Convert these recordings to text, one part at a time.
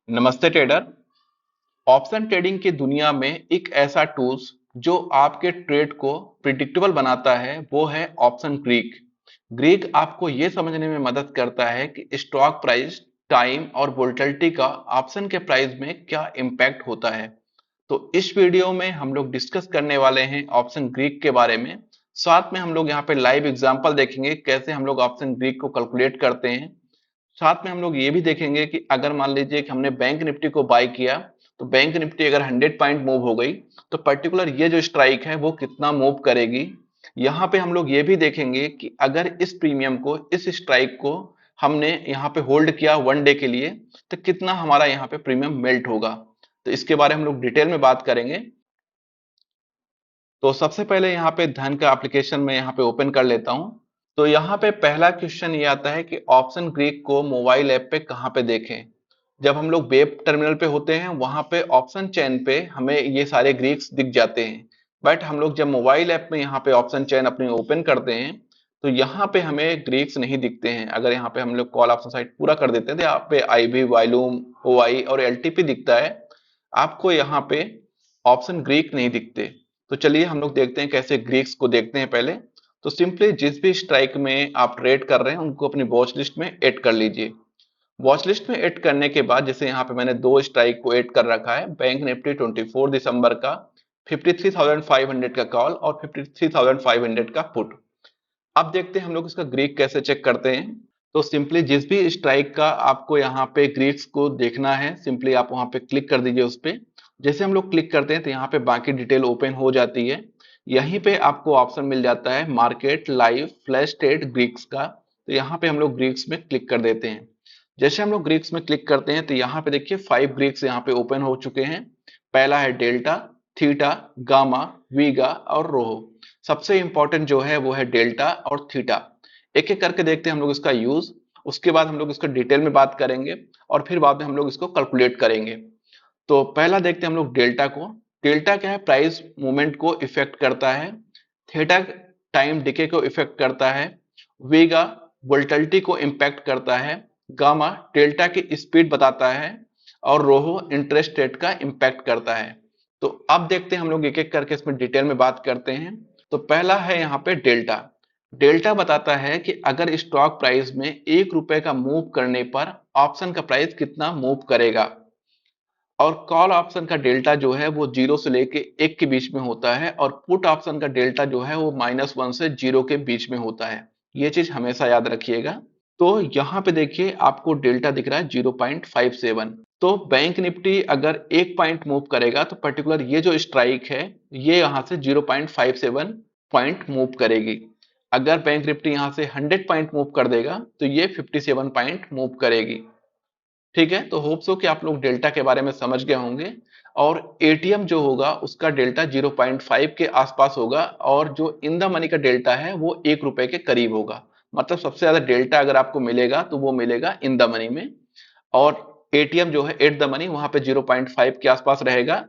नमस्ते trader. Option trading की दुनिया में एक ऐसा टूल्स जो आपके ट्रेड को प्रिडिक्टेबल बनाता है वो है ऑप्शन ग्रीक। ग्रीक आपको ये समझने में मदद करता है कि स्टॉक प्राइस, टाइम और वोलेटिलिटी का ऑप्शन के प्राइस में क्या इम्पैक्ट होता है। तो इस वीडियो में हम लोग डिस्कस करने वाले हैं ऑप्शन ग्रीक के बारे में। साथ में हम लोग यहाँ पे लाइव एग्जांपल देखेंगे कैसे हम लोग ऑप्शन ग्रीक को कैलकुलेट करते हैं। साथ में हम लोग ये भी देखेंगे कि अगर मान लीजिए कि हमने बैंक निफ्टी को बाय किया, तो बैंक निफ्टी अगर 100 पॉइंट मूव हो गई तो पर्टिकुलर ये जो स्ट्राइक है वो कितना मूव करेगी। यहाँ पे हम लोग ये भी देखेंगे कि अगर इस प्रीमियम को, इस स्ट्राइक को हमने यहाँ पे होल्ड किया 1 डे के लिए, तो कितना हमारा यहाँ पे प्रीमियम मेल्ट होगा। तो इसके बारे में हम लोग डिटेल में बात करेंगे। तो सबसे पहले यहाँ पे धन का एप्लीकेशन में यहाँ पे ओपन कर लेता हूँ। तो यहाँ पे पहला क्वेश्चन ये आता है कि ऑप्शन ग्रीक को मोबाइल ऐप पे कहाँ पे देखें। जब हम लोग वेब टर्मिनल पे होते हैं वहां पे ऑप्शन चेन पे हमें ये सारे ग्रीक्स दिख जाते हैं। बट हम लोग जब मोबाइल ऐप में यहाँ पे ऑप्शन चेन अपनी ओपन करते हैं तो यहाँ पे हमें ग्रीक्स नहीं दिखते हैं। अगर यहाँ पे हम लोग कॉल ऑप्शन साइट पूरा कर देते हैं तो यहाँ पे आईबी, वॉल्यूम, ओआई और एलटीपी दिखता है। आपको यहाँ पे ऑप्शन ग्रीक नहीं दिखते। तो चलिए हम लोग देखते हैं कैसे ग्रीक्स को देखते हैं पहले। तो सिंपली जिस भी स्ट्राइक में आप ट्रेड कर रहे हैं उनको अपनी वॉच लिस्ट में ऐड कर लीजिए। वॉच लिस्ट में ऐड करने के बाद जैसे यहाँ पे मैंने दो स्ट्राइक को ऐड कर रखा है, बैंक निफ्टी 24 दिसंबर का 53,500 का कॉल और 53,500 का पुट। अब देखते हैं हम लोग इसका ग्रीक कैसे चेक करते हैं। तो सिंपली जिस भी स्ट्राइक का आपको यहाँ पे ग्रीक्स को देखना है, सिंपली आप वहां पे क्लिक कर दीजिए उस पे। जैसे हम लोग क्लिक करते हैं तो यहाँ पे बाकी डिटेल ओपन हो जाती है। यहीं पे आपको ऑप्शन मिल जाता है market live flash trade Greeks का। तो यहाँ पे हम लोग ग्रीक्स में क्लिक कर देते हैं। जैसे हम लोग ग्रीक्स में क्लिक करते हैं तो यहाँ पे देखिए 5 ग्रीक्स यहाँ पे ओपन हो चुके हैं। पहला है डेल्टा, थीटा, गामा, वीगा और रोहो। सबसे इंपॉर्टेंट जो है वो है डेल्टा और थीटा। एक एक करके देखते हैं हम लोग इसका यूज। उसके बाद हम लोग इसको डिटेल में बात करेंगे और फिर बाद में हम लोग इसको कैलकुलेट करेंगे। तो पहला देखते हैं हम लोग डेल्टा को। डेल्टा क्या है? प्राइस मूवमेंट को इफेक्ट करता है। थीटा टाइम डिके को इफेक्ट करता है। वीगा वोल्टिलिटी को इम्पैक्ट करता है। गामा डेल्टा की स्पीड बताता है। और रोहो इंटरेस्ट रेट का इम्पैक्ट करता है। तो अब देखते हैं हम लोग एक एक करके इसमें डिटेल में बात करते हैं। तो पहला है यहाँ पे डेल्टा। डेल्टा बताता है कि अगर स्टॉक प्राइस में 1 रुपए का मूव करने पर ऑप्शन का प्राइस कितना मूव करेगा। और कॉल ऑप्शन का डेल्टा जो है वो 0 से लेके 1 के बीच में होता है और पुट ऑप्शन का डेल्टा जो है वो -1 से 0 के बीच में होता है। ये चीज हमेशा याद रखिएगा। तो यहाँ पे देखिए आपको डेल्टा दिख रहा है 0.57। तो बैंक निफ्टी अगर 1 पॉइंट मूव करेगा तो पर्टिकुलर ये जो स्ट्राइक है ये यहाँ से 0.57 पॉइंट मूव करेगी। अगर बैंक निफ्टी यहाँ से 100 पॉइंट मूव कर देगा तो ये 57 पॉइंट मूव करेगी। ठीक है, तो होप सो कि आप लोग डेल्टा के बारे में समझ गए होंगे। और एटीएम जो होगा उसका डेल्टा 0.5 के आसपास होगा और जो इन द मनी का डेल्टा है वो 1 रुपए के करीब होगा। मतलब सबसे ज्यादा डेल्टा अगर आपको मिलेगा तो वो मिलेगा इन द मनी में। और एटीएम जो है एट द मनी वहां पे 0.5 के आसपास रहेगा।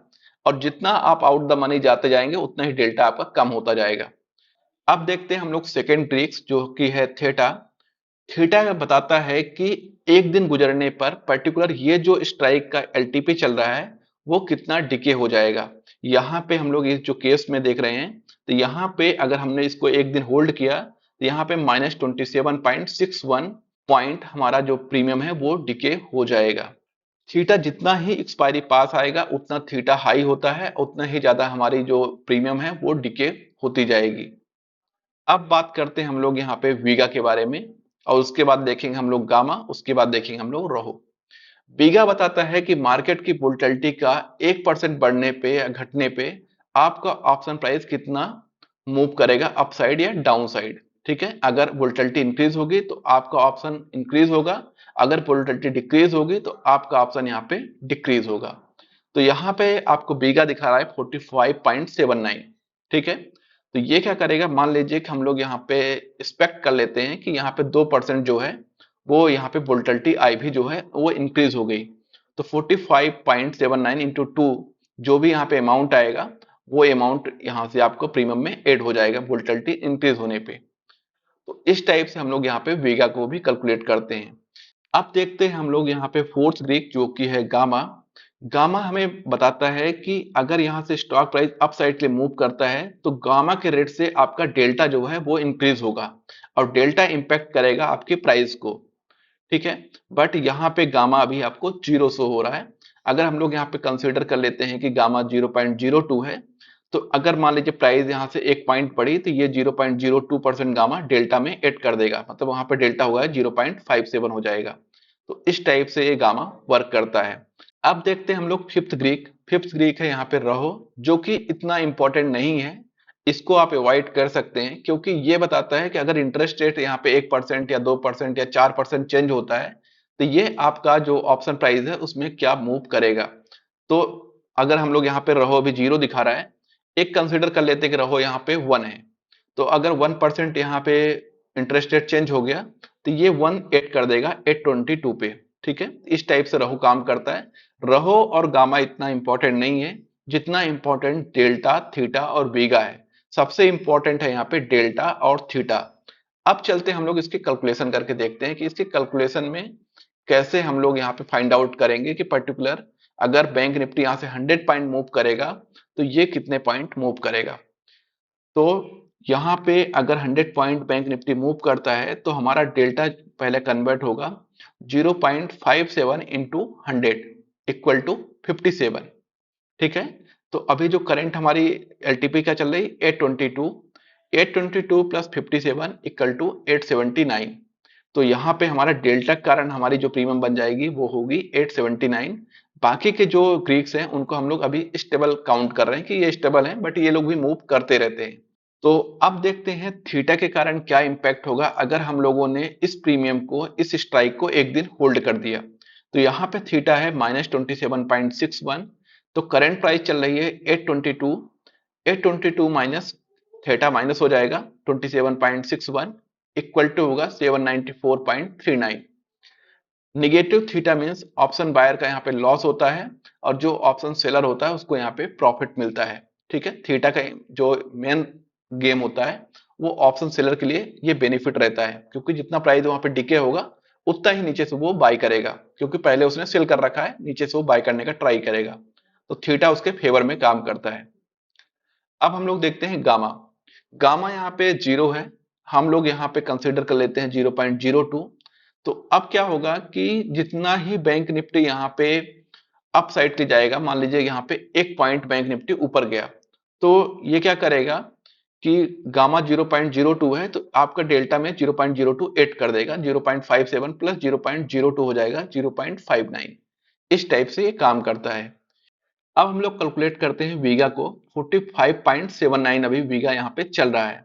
और जितना आप आउट द मनी जाते जाएंगे उतना ही डेल्टा आपका कम होता जाएगा। अब देखते हैं हम लोग सेकेंड ट्रिक्स जो कि है थीटा। थीटा का बताता है कि एक दिन गुजरने पर पर्टिकुलर ये जो स्ट्राइक का एलटीपी चल रहा है वो कितना डिके हो जाएगा। यहाँ पे हम लोग इस जो केस में देख रहे हैं तो यहाँ पे अगर हमने इसको एक दिन होल्ड किया तो यहाँ पे -27.61 पॉइंट हमारा जो प्रीमियम है वो डिके हो जाएगा। थीटा जितना ही एक्सपायरी पास आएगा उतना थीटा हाई होता है, उतना ही ज्यादा हमारी जो प्रीमियम है वो डिके होती जाएगी। अब बात करते हैं हम लोग यहाँ पे वीगा के बारे में। और उसके बाद देखेंगे हम लोग गामा, उसके बाद देखेंगे हम लोग रोहो। वीगा बताता है कि मार्केट की वोलेटिलिटी का 1% बढ़ने पे या घटने पे आपका ऑप्शन प्राइस कितना मूव करेगा, अपसाइड या डाउन साइड। ठीक है, अगर वोलेटिलिटी इंक्रीज होगी तो आपका ऑप्शन इंक्रीज होगा। अगर वोलेटिलिटी डिक्रीज होगी तो आपका ऑप्शन यहाँ पे डिक्रीज होगा। तो यहाँ पे आपको बीगा दिखा रहा है 45.79। ठीक है, तो ये क्या करेगा, मान लीजिए कि हम लोग यहाँ पे एक्सपेक्ट कर लेते हैं कि यहाँ पे 2% जो है वो यहाँ पे वोल्टिलिटी आई भी जो है वो इंक्रीज हो गई। तो 45.79 इंटू 2 जो भी यहाँ पे अमाउंट आएगा वो अमाउंट यहाँ से आपको प्रीमियम में ऐड हो जाएगा वोल्टिलिटी इंक्रीज होने पे। तो इस टाइप से हम लोग यहाँ पे वीगा को भी कैलकुलेट करते हैं। अब देखते हैं हम लोग यहाँ पे फोर्थ ग्रीक जो कि है गामा। गामा हमें बताता है कि अगर यहाँ से स्टॉक प्राइस अप साइड के लिए मूव करता है तो गामा के रेट से आपका डेल्टा जो है वो इंक्रीज होगा और डेल्टा इंपैक्ट करेगा आपके प्राइस को। ठीक है, बट यहाँ पे गामा अभी आपको 0 शो हो रहा है। अगर हम लोग यहाँ पे कंसीडर कर लेते हैं कि गामा 0.02 है, तो अगर मान लीजिए प्राइस यहाँ से 1 पॉइंट पड़ी तो ये 0.02% गामा डेल्टा में ऐड कर देगा, मतलब वहां पे डेल्टा हुआ है 0.57 हो जाएगा। तो इस टाइप से ये गामा वर्क करता है। अब देखते हैं हम लोग फिफ्थ ग्रीक। फिफ्थ ग्रीक है यहाँ पे रहो, जो कि इतना इंपॉर्टेंट नहीं है, इसको आप अवॉइड कर सकते हैं, क्योंकि ये बताता है कि अगर इंटरेस्ट रेट यहाँ पे 1% या 2% या 4% चेंज होता है तो ये आपका जो ऑप्शन प्राइस है उसमें क्या मूव करेगा। तो अगर हम लोग यहाँ पे रहो अभी 0 दिखा रहा है, एक कंसिडर कर लेते हैं कि रहो यहाँ पे 1 है, तो अगर 1% यहाँ पे इंटरेस्ट रेट चेंज हो गया तो ये 1 ऐड कर देगा 822 पे। ठीक है, इस टाइप से रहो काम करता है। रहो और गामा इतना इंपॉर्टेंट नहीं है जितना इंपॉर्टेंट डेल्टा, थीटा और बीगा है। सबसे इंपॉर्टेंट है यहाँ पे डेल्टा और थीटा। अब चलते हम लोग इसकी कैलकुलेशन करके देखते हैं कि इसकी कैलकुलेशन में कैसे हम लोग यहाँ पे फाइंड आउट करेंगे कि पर्टिकुलर अगर बैंक निफ्टी यहाँ से 100 पॉइंट मूव करेगा तो ये कितने पॉइंट मूव करेगा। तो यहाँ पे अगर 100 पॉइंट बैंक निफ्टी मूव करता है तो हमारा डेल्टा पहले कन्वर्ट होगा 0.57 इंटू 100 इक्वल टू 57। ठीक है, तो अभी जो करंट हमारी एलटीपी क्या चल रही 822, 822 प्लस 57 इक्वल टू 879। तो यहाँ पे हमारा डेल्टा के कारण हमारी जो प्रीमियम बन जाएगी वो होगी 879। बाकी के जो ग्रीक्स हैं उनको हम लोग अभी स्टेबल काउंट कर रहे हैं कि ये स्टेबल हैं, बट ये लोग भी मूव करते रहते हैं। तो अब देखते हैं थीटा के कारण क्या इंपैक्ट होगा अगर हम लोगों ने इस प्रीमियम को, इस स्ट्राइक को एक दिन होल्ड कर दिया। तो यहाँ पे थीटा है -27.61, तो करंट प्राइस चल रही है 822, 822 माइनस थीटा माइनस हो जाएगा 27.61 इक्वल टू होगा 794.39। Negative theta means option buyer का यहाँ पे लॉस होता है और जो ऑप्शन सेलर होता है उसको यहाँ पे प्रॉफिट मिलता है। ठीक है, थीटा का जो मेन गेम होता है वो ऑप्शन सेलर के लिए ये बेनिफिट रहता है, क्योंकि जितना प्राइस वहां पे डिके होगा उतना ही नीचे से वो बाय करेगा, क्योंकि पहले उसने सेल कर रखा है, नीचे से वो बाय करने का ट्राई करेगा। तो थीटा उसके फेवर में काम करता है। अब हम लोग देखते हैं गामा। गामा यहाँ पे 0 है, हम लोग यहाँ पे कंसिडर कर लेते हैं 0.02। तो अब क्या होगा कि जितना ही बैंक निफ्टी यहाँ पे अप साइड के जाएगा, मान लीजिए यहाँ पे 1 पॉइंट बैंक निफ्टी ऊपर गया, तो ये क्या करेगा कि गामा 0.02 है तो आपका डेल्टा में 0.02 ऐड कर देगा, 0.57 प्लस 0.02 हो जाएगा 0.59। इस टाइप से ये काम करता है। अब हम लोग कैलकुलेट करते हैं वीगा को। 45.79 अभी वीगा यहाँ पे चल रहा है।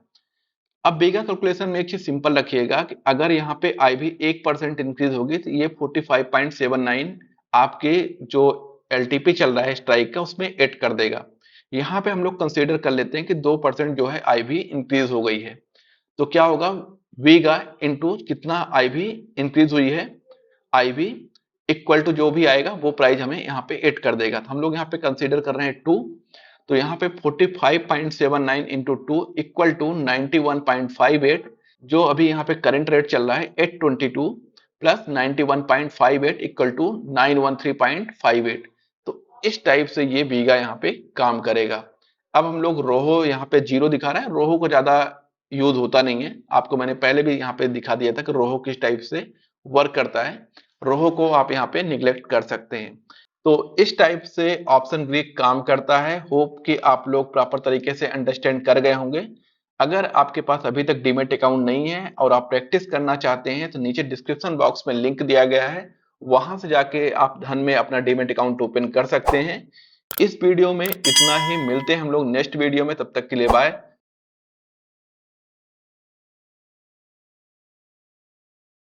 अब वीगा कैलकुलेशन में एक चीज सिंपल रखिएगा कि अगर यहाँ पे आईवी 1% इंक्रीज होगी तो ये 45.79 आपके जो एलटीपी चल रहा है स्ट्राइक का उसमें ऐड कर देगा। यहाँ पे हम लोग कंसीडर कर लेते हैं कि 2% जो है आईवी इंक्रीज हो गई है, तो क्या होगा वीगा इंटू कितना आईवी इंक्रीज हुई है, आईवी इक्वल टू जो भी आएगा वो प्राइस हमें यहाँ पे ऐड कर देगा। तो हम लोग यहाँ पे कंसीडर कर रहे हैं 2, तो यहाँ पे 45.79 इंटू 2 इक्वल टू 91.58, जो अभी यहाँ पे करंट रेट चल रहा है 822 प्लस 91.58 इक्वल टू 913.58। तो इस टाइप से ये बीगा यहाँ पे काम करेगा। अब हम लोग रोहो यहाँ पे 0 दिखा रहा है, रोहो को ज्यादा यूज होता नहीं है, आपको मैंने पहले भी यहाँ पे दिखा दिया था कि रोहो किस टाइप से वर्क करता है, रोहो को आप यहाँ पे निग्लेक्ट कर सकते हैं। तो इस टाइप से ऑप्शन ग्रीक काम करता है। होप कि आप लोग प्रॉपर तरीके से अंडरस्टैंड कर गए होंगे। अगर आपके पास अभी तक डीमेट अकाउंट नहीं है और आप प्रैक्टिस करना चाहते हैं तो नीचे डिस्क्रिप्शन बॉक्स में लिंक दिया गया है, वहां से जाके आप धन में अपना डीमेट अकाउंट ओपन कर सकते हैं। इस वीडियो में इतना ही, मिलते हैं हम लोग नेक्स्ट वीडियो में, तब तक के लिए बाय।